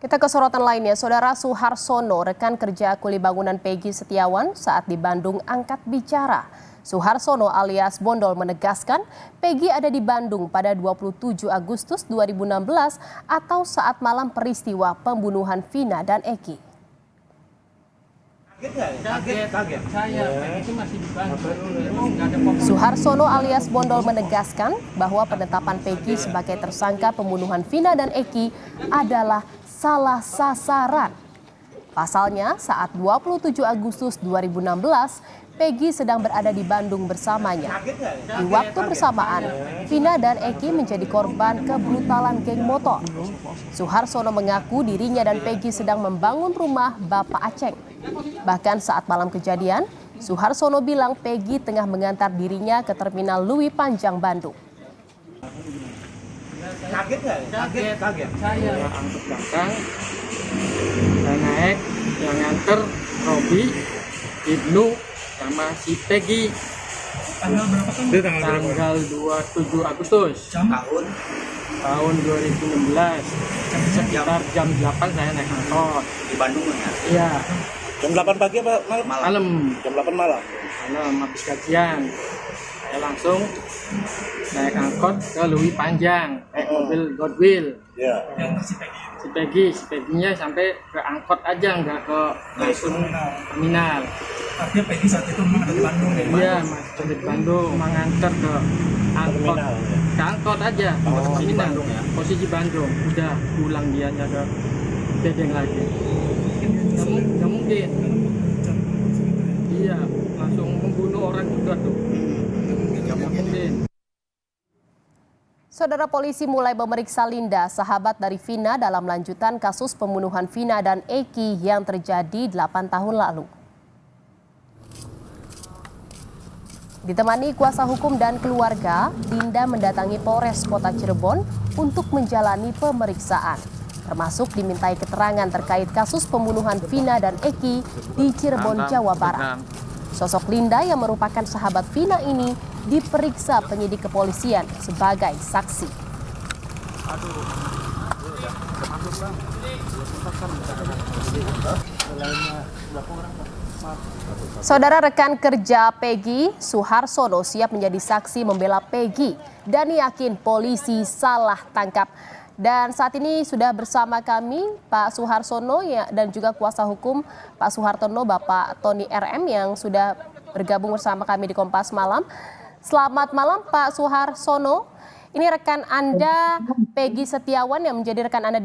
Kita ke sorotan lainnya, Saudara Suharsono, rekan kerja kuli bangunan Peggy Setiawan saat di Bandung angkat bicara. Suharsono alias Bondol menegaskan Peggy ada di Bandung pada 27 Agustus 2016 atau saat malam peristiwa pembunuhan Vina dan Eki. Kaget. Saya itu masih di Bandung. Suharsono alias Bondol menegaskan bahwa penetapan Peggy sebagai tersangka pembunuhan Vina dan Eki adalah salah sasaran. Pasalnya, saat 27 Agustus 2016, Peggy sedang berada di Bandung bersamanya. Di waktu bersamaan, Vina dan Eki menjadi korban kebrutalan geng motor. Suharsono mengaku dirinya dan Peggy sedang membangun rumah Bapak Aceng. Bahkan saat malam kejadian, Suharsono bilang Peggy tengah mengantar dirinya ke Terminal Lewi Panjang, Bandung. Kaget. Saya angkut belakang, saya naik, yang nganter Robi, Ibnu, sama si Peggy. Tanggal berapa kan? Tanggal 27 Agustus tahun 2016. Sekitar jam 8 saya naik angkot Di Bandung ya? Iya, Jam 8 pagi apa malam? malam. Jam 8 malam. Malam habis gajian. Saya langsung naik angkot ke Lewi Panjang, mobil Godwill. Ya. Yang si Peggy. Si Peggy-nya sampai ke angkot aja, nggak ke langsung terminal. Artinya Peggy saat itu memang ada di Bandung ya? Iya, masih di Bandung, mengantar ke angkot. Terminal, ya. Ke angkot aja. Posisi Bandung ya? Posisi Bandung. Udah pulang dianya ke Bedeng lagi. Nggak mungkin. Iya, langsung membunuh orang juga tuh. Nggak mungkin. Saudara, polisi mulai memeriksa Linda, sahabat dari Vina, dalam lanjutan kasus pembunuhan Vina dan Eki yang terjadi 8 tahun lalu. Ditemani kuasa hukum dan keluarga, Linda mendatangi Polres Kota Cirebon untuk menjalani pemeriksaan, termasuk dimintai keterangan terkait kasus pembunuhan Vina dan Eki di Cirebon, Jawa Barat. Sosok Linda yang merupakan sahabat Vina ini diperiksa penyidik kepolisian sebagai saksi. Saudara, rekan kerja Peggy, Suharsono, siap menjadi saksi membela Peggy dan yakin polisi salah tangkap. Dan saat ini sudah bersama kami Pak Suharsono dan juga kuasa hukum Pak Suhartono, Bapak Tony RM, yang sudah bergabung bersama kami di Kompas Malam. Selamat malam Pak Suharsono. Ini rekan Anda Peggy Setiawan yang menjadi rekan Anda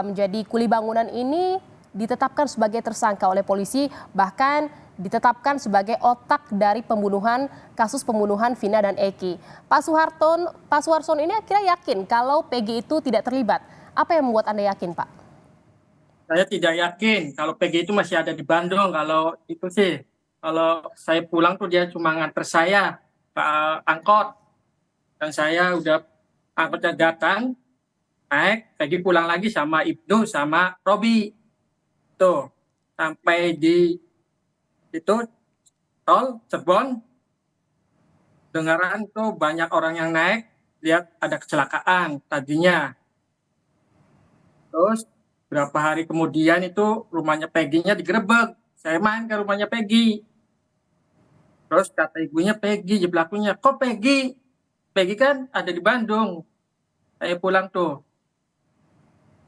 menjadi kuli bangunan ini ditetapkan sebagai tersangka oleh polisi, bahkan ditetapkan sebagai otak dari kasus pembunuhan Vina dan Eki. Pak Suharsono ini akhirnya yakin kalau Peggy itu tidak terlibat. Apa yang membuat Anda yakin, Pak? Saya tidak yakin kalau Peggy itu masih ada di Bandung. Kalau itu sih, kalau saya pulang tuh dia cuma nganter saya ke angkot. Dan saya udah angkotnya datang, naik, Peggy pulang lagi sama Ibnu sama Robi. Tuh, sampai di itu tol Cirebon, dengaran tuh banyak orang yang naik, lihat ada kecelakaan tadinya. Terus berapa hari kemudian itu rumahnya Peggy-nya digerebek. Saya main ke rumahnya Peggy. Terus kata ibunya Peggy, pelakunya, kok Peggy? Peggy kan ada di Bandung. Saya pulang tuh.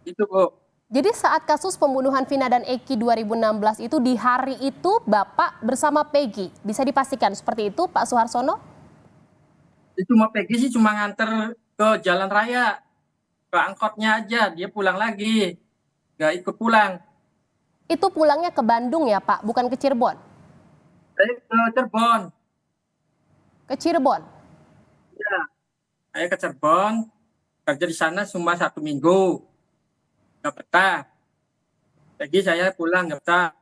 Itu, Bu. Jadi saat kasus pembunuhan Vina dan Eki 2016 itu, di hari itu Bapak bersama Peggy. Bisa dipastikan seperti itu Pak Suharsono? Itu cuma Peggy sih cuma nganter ke jalan raya. Ke angkotnya aja, dia pulang lagi. Nggak ikut pulang. Itu pulangnya ke Bandung ya Pak, bukan ke Cirebon? Saya ke Cirebon. Ke Cirebon? Ya, saya ke Cirebon. Kerja di sana cuma 1 minggu. Nggak betah. Peggy saya pulang nggak betah.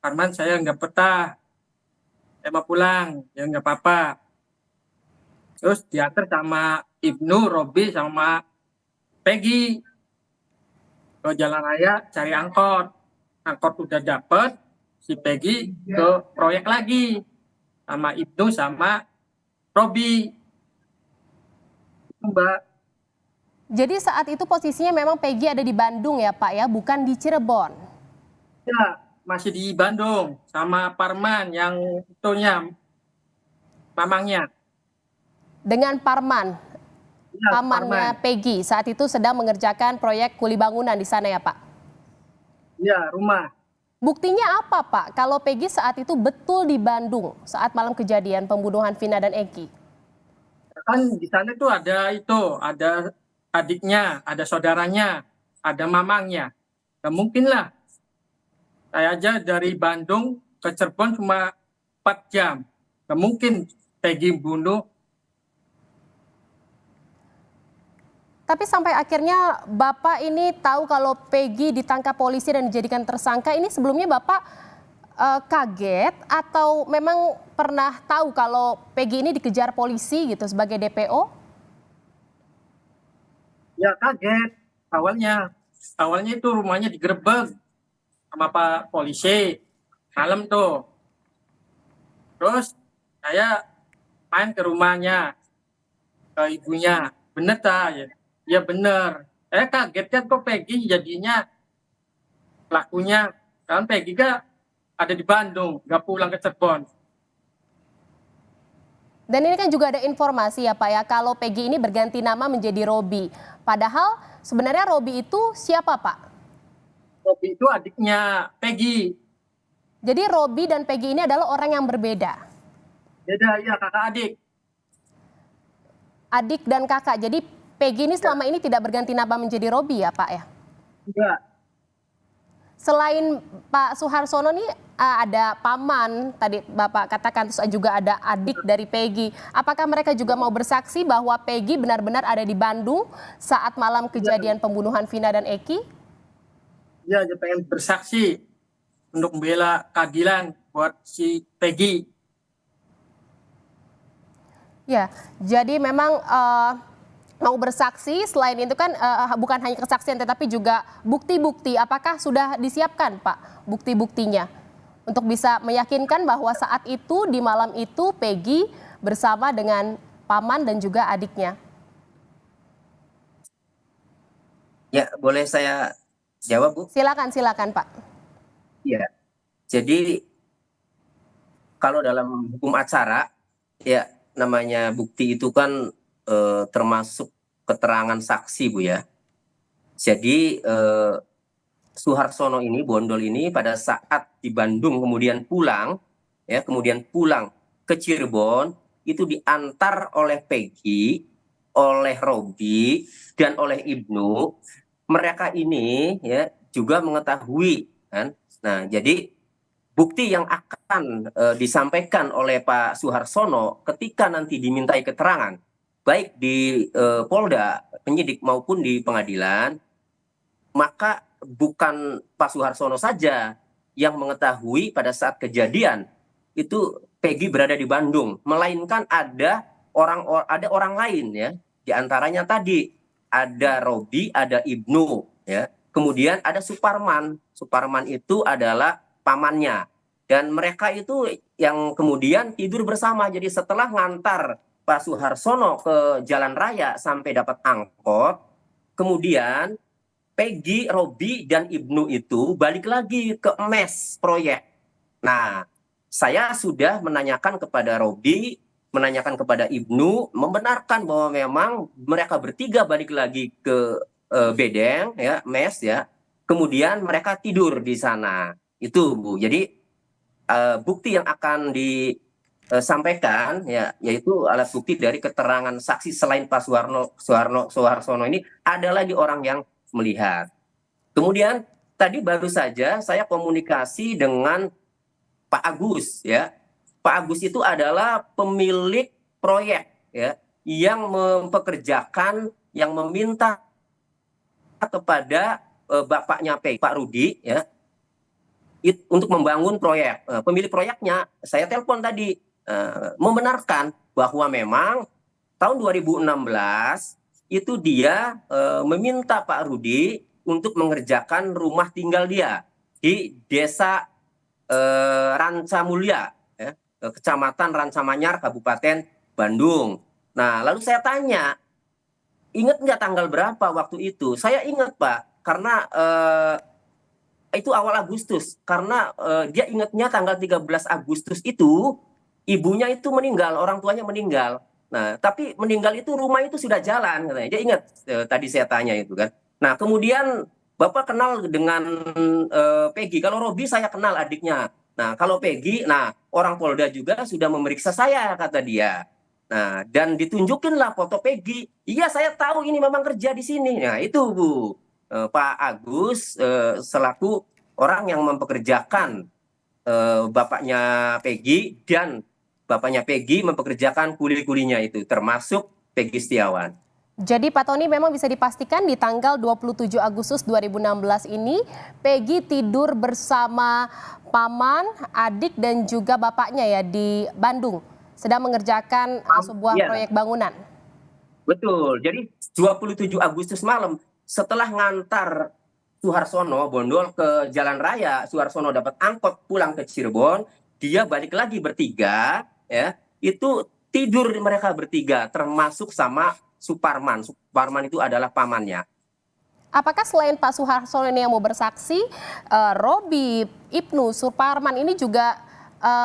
Arman saya nggak betah. Saya mau pulang, ya nggak apa-apa. Terus diantar sama Ibnu, Robi, sama Peggy ke jalan raya cari angkot. Angkot udah dapet, si Peggy ke proyek lagi sama Ibnu sama Robi. Mbak. Jadi saat itu posisinya memang Peggy ada di Bandung ya Pak ya, bukan di Cirebon. Ya, masih di Bandung sama Parman yang itunya mamangnya. Dengan Parman, Ya, pamannya Parman. Peggy saat itu sedang mengerjakan proyek kuli bangunan di sana ya Pak. Ya, rumah. Buktinya apa Pak kalau Peggy saat itu betul di Bandung saat malam kejadian pembunuhan Vina dan Eki? Kan di sana tuh ada adiknya, ada saudaranya, ada mamangnya. Gak mungkin lah. Saya aja dari Bandung ke Cirebon cuma 4 jam. Gak mungkin Peggy bunuh. Tapi sampai akhirnya Bapak ini tahu kalau Peggy ditangkap polisi dan dijadikan tersangka, ini sebelumnya Bapak kaget atau memang pernah tahu kalau Peggy ini dikejar polisi gitu sebagai DPO? Ya kaget awalnya. Awalnya itu rumahnya digerebek sama Pak polisi. Malam tuh. Terus saya main ke rumahnya, ke ibunya. Bener tak? Ya, ya bener. Saya kaget kan kok Peggy jadinya pelakunya. Kan Peggy gak ada di Bandung, gak pulang ke Cirebon. Dan ini kan juga ada informasi ya Pak ya, kalau Peggy ini berganti nama menjadi Robi. Padahal sebenarnya Robi itu siapa Pak? Robi itu adiknya Peggy. Jadi Robi dan Peggy ini adalah orang yang berbeda. Beda ya kakak adik. Adik dan kakak. Jadi Peggy ini selama ini tidak berganti nama menjadi Robi ya Pak ya? Enggak. Selain Pak Suharsono nih ada paman tadi Bapak katakan, terus juga ada adik dari Peggy. Apakah mereka juga mau bersaksi bahwa Peggy benar-benar ada di Bandung saat malam kejadian pembunuhan Vina dan Eki? Dia aja pengen bersaksi untuk membela keadilan buat si Peggy. Ya, jadi memang mau bersaksi, selain itu kan bukan hanya kesaksian tetapi juga bukti-bukti. Apakah sudah disiapkan Pak bukti-buktinya untuk bisa meyakinkan bahwa saat itu di malam itu Peggy bersama dengan paman dan juga adiknya? Ya, boleh saya jawab, Bu? Silakan Pak. Iya. Jadi kalau dalam hukum acara, ya namanya bukti itu kan termasuk keterangan saksi, Bu ya. Jadi Suharsono ini, Bondol ini pada saat di Bandung kemudian pulang ke Cirebon, itu diantar oleh Peggy, oleh Robi, dan oleh Ibnu. Mereka ini ya juga mengetahui kan. Nah, jadi bukti yang akan disampaikan oleh Pak Suharsono ketika nanti dimintai keterangan, baik di Polda, penyidik maupun di pengadilan, maka bukan Pak Suharsono saja yang mengetahui pada saat kejadian itu Peggy berada di Bandung, melainkan ada orang lain ya, diantaranya tadi ada Robi, ada Ibnu ya, kemudian ada Suparman. Suparman itu adalah pamannya, dan mereka itu yang kemudian tidur bersama. Jadi setelah ngantar Pak Suharsono ke jalan raya sampai dapat angkot, kemudian Peggy, Robi, dan Ibnu itu balik lagi ke mes proyek. Nah, saya sudah menanyakan kepada Robi, menanyakan kepada Ibnu, membenarkan bahwa memang mereka bertiga balik lagi ke bedeng, ya, mes, ya. Kemudian mereka tidur di sana. Itu, Bu. Jadi bukti yang akan disampaikan, ya, yaitu alat bukti dari keterangan saksi selain Pak Suharsono ini ada lagi orang yang melihat. Kemudian tadi baru saja saya komunikasi dengan Pak Agus ya. Pak Agus itu adalah pemilik proyek ya, yang mempekerjakan, yang meminta kepada bapaknya Pak Rudi ya untuk membangun proyek. Pemilik proyeknya saya telepon tadi membenarkan bahwa memang tahun 2016 itu dia meminta Pak Rudi untuk mengerjakan rumah tinggal dia di desa Ranca Mulia, ya, Kecamatan Ranca Manyar, Kabupaten Bandung. Nah, lalu saya tanya, ingat nggak tanggal berapa waktu itu? Saya ingat Pak, karena itu awal Agustus. Karena dia ingatnya tanggal 13 Agustus itu ibunya itu meninggal, orang tuanya meninggal. Nah, tapi meninggal itu rumah itu sudah jalan katanya. Dia ingat tadi saya tanya itu kan. Nah, kemudian Bapak kenal dengan Peggy. Kalau Robi saya kenal adiknya. Nah, kalau Peggy, nah orang Polda juga sudah memeriksa saya kata dia. Nah, dan ditunjukinlah foto Peggy. Iya, saya tahu ini memang kerja di sini. Nah, itu Bu. Pak Agus selaku orang yang mempekerjakan bapaknya Peggy, dan bapaknya Peggy mempekerjakan kuli-kulinya itu, termasuk Peggy Setiawan. Jadi Pak Tony, memang bisa dipastikan di tanggal 27 Agustus 2016 ini Peggy tidur bersama paman, adik dan juga bapaknya ya di Bandung, sedang mengerjakan sebuah Iya. proyek bangunan. Betul. Jadi 27 Agustus malam setelah ngantar Suharsono Bondol ke jalan raya, Suharsono dapat angkot pulang ke Cirebon, dia balik lagi bertiga, ya. Itu tidur mereka bertiga, termasuk sama Suparman. Suparman itu adalah pamannya. Apakah selain Pak Suharsono ini yang mau bersaksi, Robi, Ibnu, Suparman ini juga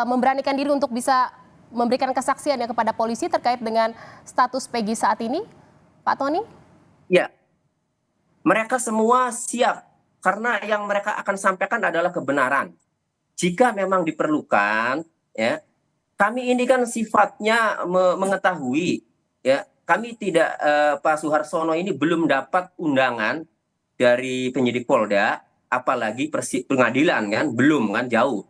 memberanikan diri untuk bisa memberikan kesaksian ya kepada polisi terkait dengan status Peggy saat ini, Pak Tony? Ya, mereka semua siap karena yang mereka akan sampaikan adalah kebenaran. Jika memang diperlukan, ya, kami ini kan sifatnya mengetahui, ya, kami tidak Pak Suharsono ini belum dapat undangan dari penyidik Polda, apalagi pengadilan kan, belum kan, jauh.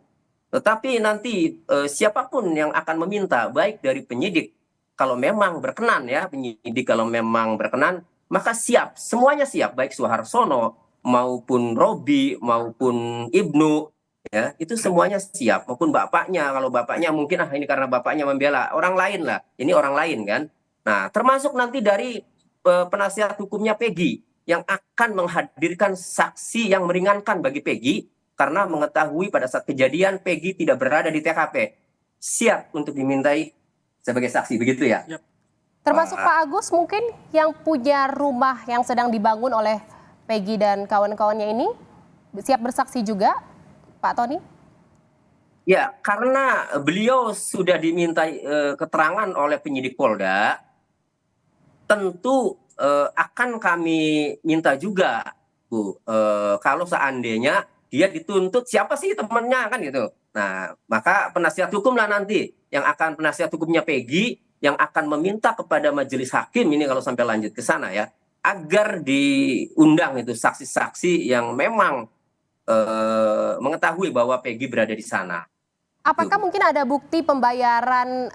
Tetapi nanti siapapun yang akan meminta, baik dari penyidik, kalau memang berkenan ya, penyidik kalau memang berkenan, maka siap, semuanya siap, baik Suharsono maupun Robi maupun Ibnu, ya itu semuanya siap, maupun bapaknya. Kalau bapaknya mungkin ini karena bapaknya membela orang lain lah, ini orang lain kan. Nah, termasuk nanti dari penasihat hukumnya Peggy yang akan menghadirkan saksi yang meringankan bagi Peggy, karena mengetahui pada saat kejadian Peggy tidak berada di TKP, siap untuk dimintai sebagai saksi, begitu ya. Termasuk Pak Agus mungkin yang punya rumah yang sedang dibangun oleh Peggy dan kawan-kawannya ini siap bersaksi juga, Pak Tony? Ya, karena beliau sudah dimintai keterangan oleh penyidik Polda, tentu akan kami minta juga, Bu, kalau seandainya dia dituntut, siapa sih temannya kan gitu. Nah, maka penasihat hukum lah nanti yang akan, penasihat hukumnya Peggy yang akan meminta kepada majelis hakim ini kalau sampai lanjut ke sana ya, agar diundang itu saksi-saksi yang memang mengetahui bahwa Peggy berada di sana. Apakah mungkin ada bukti pembayaran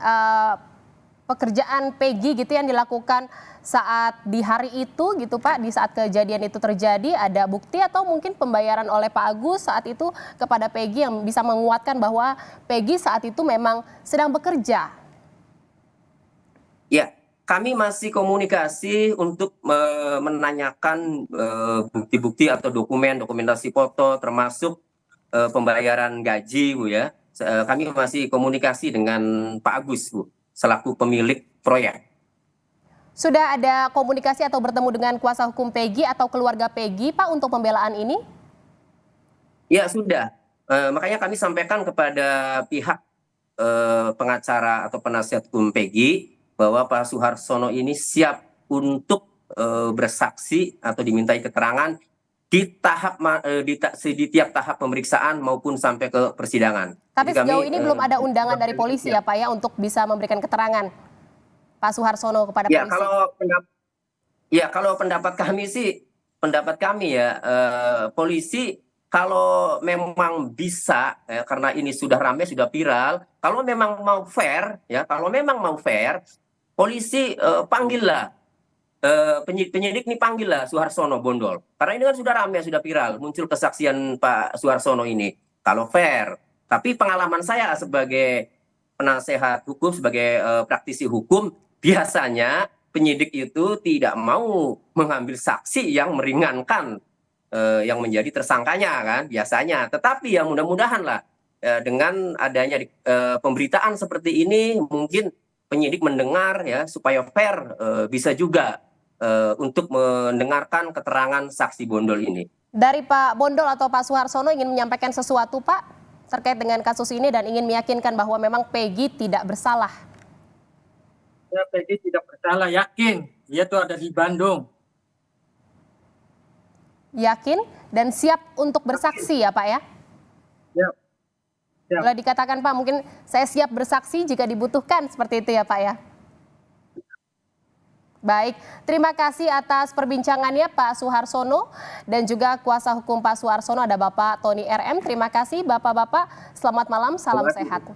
pekerjaan Peggy gitu yang dilakukan saat di hari itu gitu Pak, di saat kejadian itu terjadi, ada bukti atau mungkin pembayaran oleh Pak Agus saat itu kepada Peggy yang bisa menguatkan bahwa Peggy saat itu memang sedang bekerja? Ya, kami masih komunikasi untuk menanyakan bukti-bukti atau dokumentasi foto, termasuk pembayaran gaji, Bu ya. Kami masih komunikasi dengan Pak Agus, Bu, selaku pemilik proyek. Sudah ada komunikasi atau bertemu dengan kuasa hukum Peggy atau keluarga Peggy, Pak, untuk pembelaan ini? Ya, sudah. Makanya kami sampaikan kepada pihak pengacara atau penasihat hukum Peggy bahwa Pak Suharsono ini siap untuk bersaksi atau dimintai keterangan di tiap tahap pemeriksaan maupun sampai ke persidangan. Tapi sejauh ini belum ada undangan dari polisi ya Pak ya untuk bisa memberikan keterangan Pak Suharsono kepada polisi. Kalau pendapat kami sih, polisi kalau memang bisa karena ini sudah ramai, sudah viral, kalau memang mau fair ya, polisi panggillah penyidik ini, panggillah Suharsono Bondol. Karena ini kan sudah ramai, sudah viral, muncul kesaksian Pak Suharsono ini. Kalau fair, tapi pengalaman saya sebagai penasehat hukum, sebagai praktisi hukum, biasanya penyidik itu tidak mau mengambil saksi yang meringankan yang menjadi tersangkanya kan biasanya. Tetapi ya mudah-mudahan lah dengan adanya pemberitaan seperti ini, mungkin penyidik mendengar ya, supaya fair bisa juga untuk mendengarkan keterangan saksi Bondol ini. Dari Pak Bondol atau Pak Suharsono ingin menyampaikan sesuatu Pak terkait dengan kasus ini dan ingin meyakinkan bahwa memang Peggy tidak bersalah. Ya, Peggy tidak bersalah, yakin. Dia tuh ada di Bandung. Yakin dan siap untuk bersaksi ya Pak ya? Ya. Ya. Boleh dikatakan Pak, mungkin saya siap bersaksi jika dibutuhkan, seperti itu ya Pak ya? Baik, terima kasih atas perbincangannya Pak Suharsono dan juga kuasa hukum Pak Suharsono ada Bapak Tony RM. Terima kasih Bapak-Bapak, selamat malam, salam sehat.